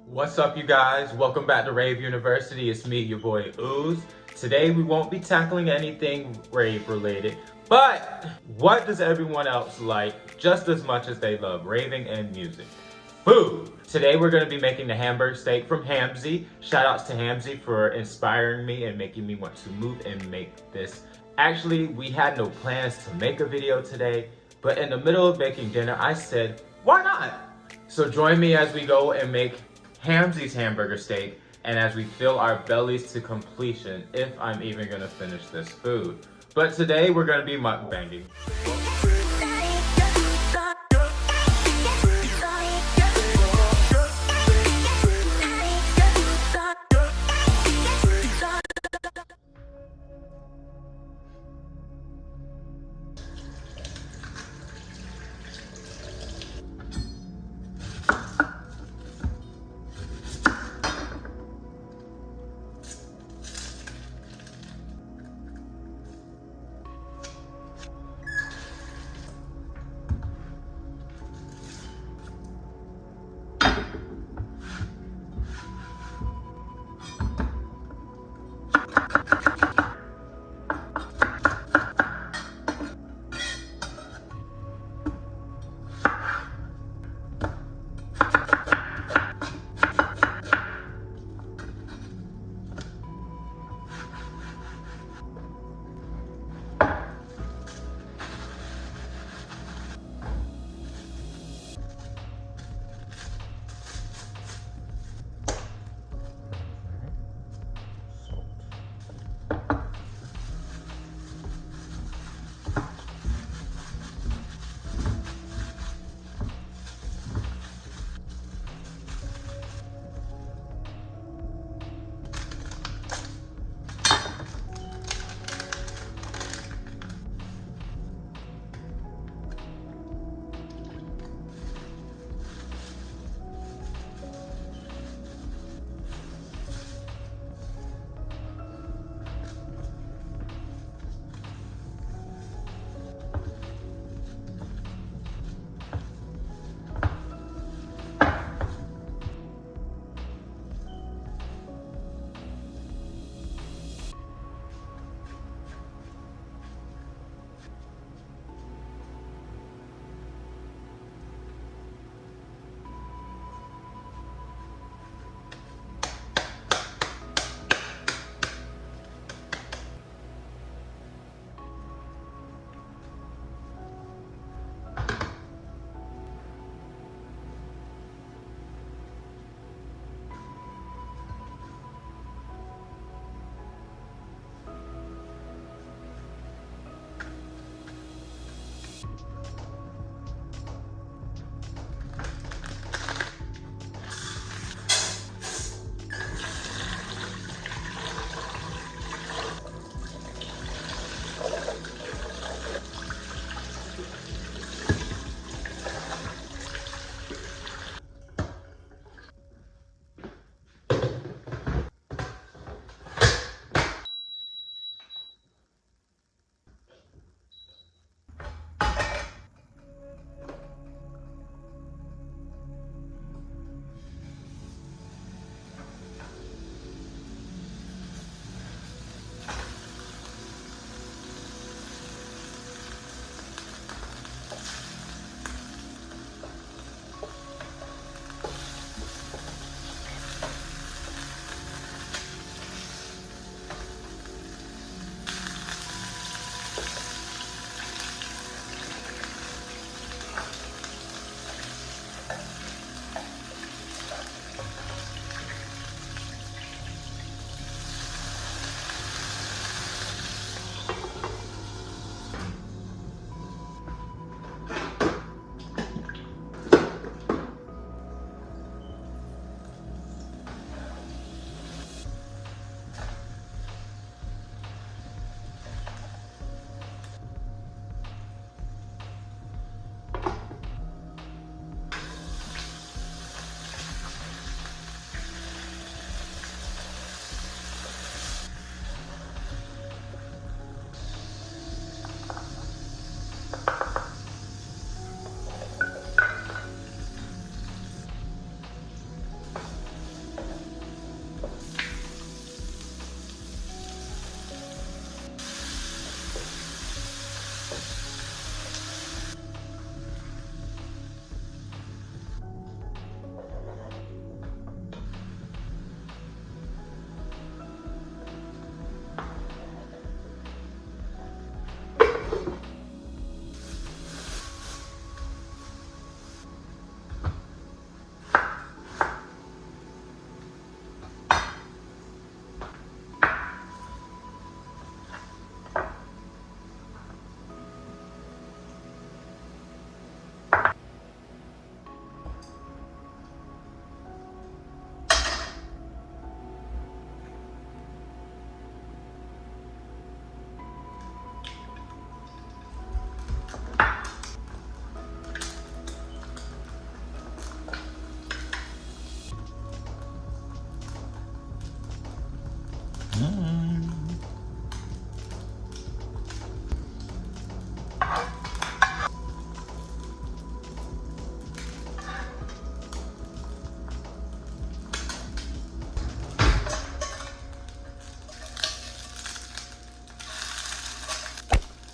What's up, you guys? Welcome back to Rave University. It's me, your boy Ooze. Today we won't be tackling anything rave related, but what does everyone else like just as much as they love raving and music? Food! Today we're going to be making the hamburger steak from Hamzy. Shout outs to Hamzy for inspiring me and making me want to move and make this. Actually, we had no plans to make a video today, but in the middle of making dinner, I said, why not? So join me as we go and make Hamzy's hamburger steak, and as we fill our bellies to completion, if I'm even gonna finish this food. But today we're gonna be mukbanging.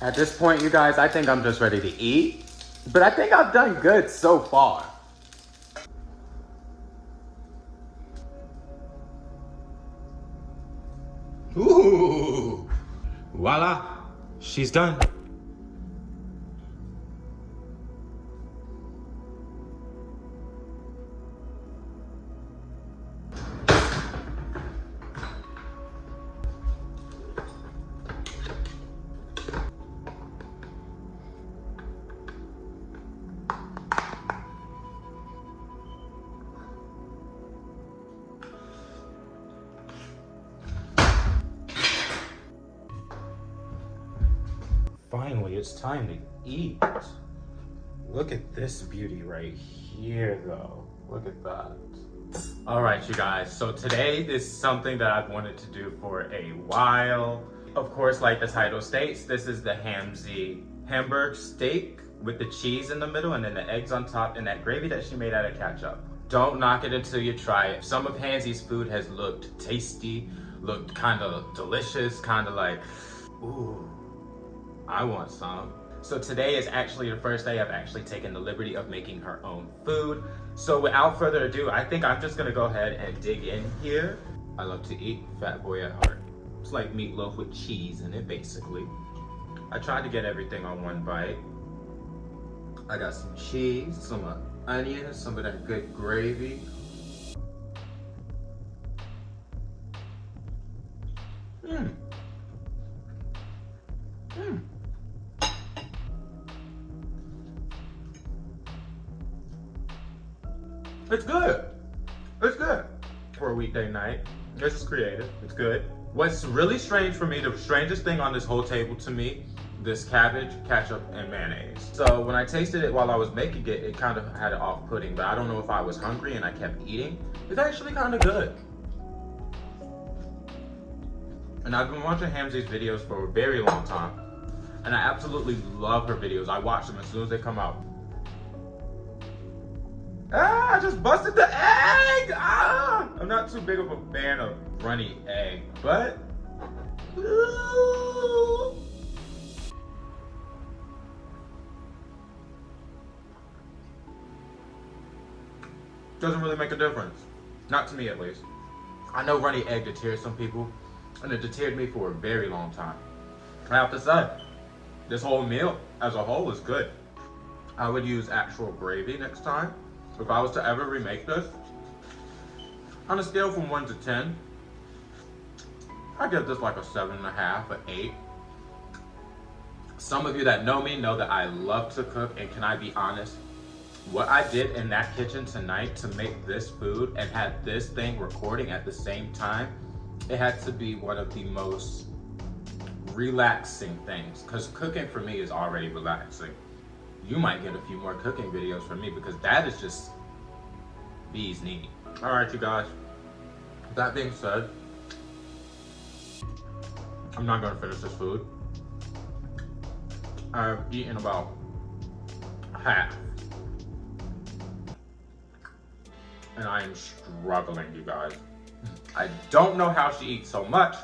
At this point, you guys, I think I'm just ready to eat. But I think I've done good so far. Ooh, voila, she's done. Finally, it's time to eat. Look at this beauty right here, though. Look at that. All right, you guys. So today is something that I've wanted to do for a while. Of course, like the title states, this is the Hamzy Hamburger steak with the cheese in the middle and then the eggs on top and that gravy that she made out of ketchup. Don't knock it until you try it. Some of Hamzy's food has looked tasty, looked kind of delicious, kind of like, ooh. I want some. So today is actually the first day I've actually taken the liberty of making her own food. So without further ado, I think I'm just gonna go ahead and dig in here. I love to eat, fat boy at heart. It's like meatloaf with cheese in it, basically. I tried to get everything on one bite. I got some cheese, some onions, some of that good gravy. Mmm. Mmm. It's good. It's good. For a weekday night. This is creative. It's good. What's really strange for me, the strangest thing on this whole table to me, this cabbage, ketchup, and mayonnaise. So when I tasted it while I was making it, it kind of had it off-putting, but I don't know if I was hungry and I kept eating. It's actually kind of good. And I've been watching Hamzy's videos for a very long time. And I absolutely love her videos. I watch them as soon as they come out. Ah, I just busted the egg! Ah! I'm not too big of a fan of runny egg, but... Ooh. Doesn't really make a difference. Not to me, at least. I know runny egg deters some people, and it deterred me for a very long time. I have to say, this whole meal as a whole is good. I would use actual gravy next time. If I was to ever remake this, on a scale from 1 to 10, I give this like a 7.5, an 8. Some of you that know me know that I love to cook, and can I be honest? What I did in that kitchen tonight to make this food and have this thing recording at the same time, it had to be one of the most relaxing things, because cooking for me is already relaxing. You might get a few more cooking videos from me because that is just bees knees. All right, you guys. That being said, I'm not gonna finish this food. I've eaten about half. And I am struggling, you guys. I don't know how she eats so much.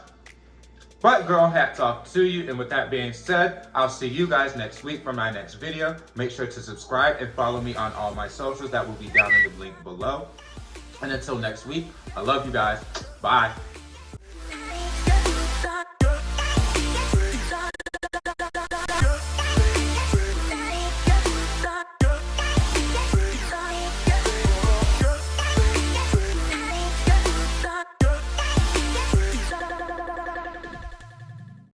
But girl, hats off to you. And with that being said, I'll see you guys next week for my next video. Make sure to subscribe and follow me on all my socials. That will be down in the link below. And until next week, I love you guys. Bye.